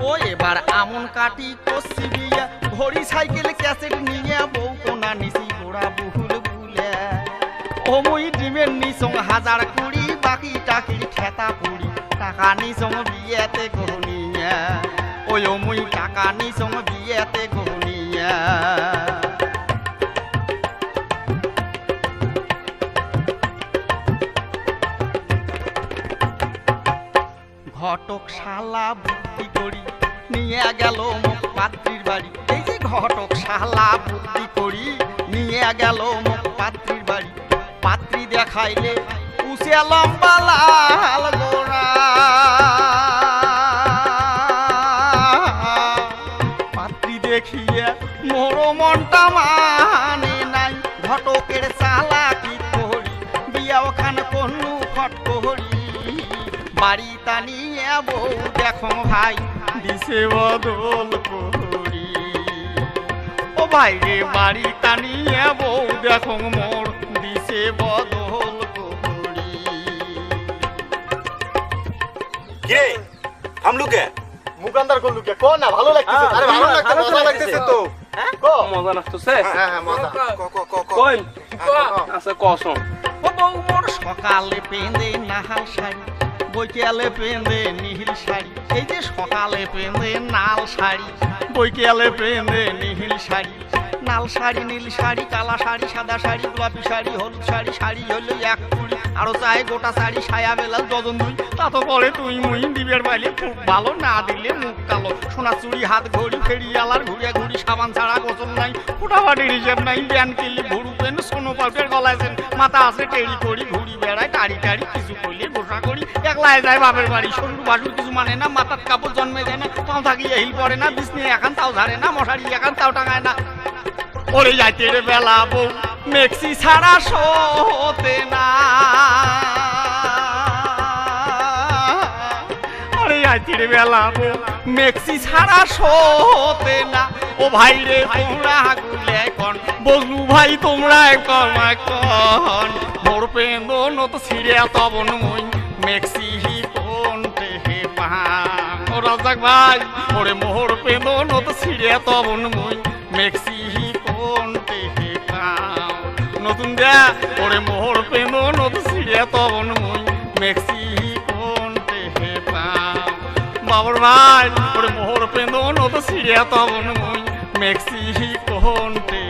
ও এবার আমন কাটি কষি বিয়া ঘড়ি সাইকেল ক্যাসেট নিয়ে বউ কোনা নিশি গোড়া বহুল বুলে ও মুই ডিমের নিসং হাজার কুড়ি বাকি টাকির ঠেতা পুড়ি টাকা নিসং বিয়েতে গহনিয়া ওই ও মুই টাকা নিসং বিয়েতে গহনিয়া ঘটক শালা বুদ্ধি করি নিয়ে গেল মুখ পাত্রীর বাড়ি এই যে ঘটক শালা বুদ্ধি করি নিয়ে গেল মুখ পাত্রীর বাড়ি পাত্রী দেখাইলে উসে লম্বা লাল গোড়া পাত্রী দেখিয়ে মোর মনটা মানে নাই ঘটকের চালাকি করি বিয়া ওখানে কোনো ফট করি বাড়ি টানিয়ে বউ দেখো ভাই দিছে বদল করি ও ভাই রে বাড়ি টানিয়ে বউ দেখো মোর দিছে বদল করি কে हम लोग के মুকান্দার করলু কে কো না ভালো লাগতেছে আরে ভালো লাগতেছে মজা লাগতেছে তো কো মজা লাগতেছে হ্যাঁ মজা কই আচ্ছা কসম ও বউ মোর সকালে পেঁদে নাহাল শাড়ি বৈকালে পেঁদে নীল শাড়ি এই যে সকালে পেঁদে নাল শাড়ি বৈকালে পেঁদে নীল শাড়ি নাল শাড়ি নীল শাড়ি কালা শাড়ি সাদা শাড়ি গোলাপি শাড়ি হলুদ শাড়ি শাড়ি হলো এক কুড়ি আরো চাই গোটা শাড়ি সায়া বেলাল ডজন দুই তা তো পরে তুই মুই দিবের বাইলে খুব ভালো না দিলে মুখ কালো সোনা চুড়ি হাত ঘড়ি ফেরিয়ালার ঘুরে ঘুরি সাবান ছাড়া গোসল নাই ফুটাফাটির হিসেব নাই ব্যান কিনলে ভুরু পেন সোনো পাউডার গলাইছেন মাথা আছে টেড়ি করি ঘুরি বেড়ায় টাড়ি টাড়ি কিছু করলে গোসা করি একলাই যায় বাপের বাড়ি শ্বশুর বাসুর কিছু মানে না মাথার কাপড় জন্মে যায় না পাও থাকিয়ে হিল পড়ে না বিছনে এখন তাও ঝাড়ে না মশারি এখন তাও টাঙায় না ওরে যাইতে রে বেলা বউ মেক্সি ছাড়া শোতে না ওরে যাইতে রে বেলা বউ মেক্সি ছাড়া শোতে না ও ভাই রে তোমরা গুলে কোন বজলু ভাই তোমরা কোন মোর পেন্দো নত ছিড়ে তবন মই মেক্সি কোনতে হে পাহা ও রাজাক ভাই ওরে মোর পেন্দো নত ছিড়ে তবন মই মেক্সি কোনতে হে পাও নতুন দে ওরে মোর পেন্দো নত ছিড়ে তবন মই মেক্সি কোনতে হে পাও বাবর ভাই ওরে মোর পেন্দো নত ছিড়ে তবন মই মেক্সি কোনতে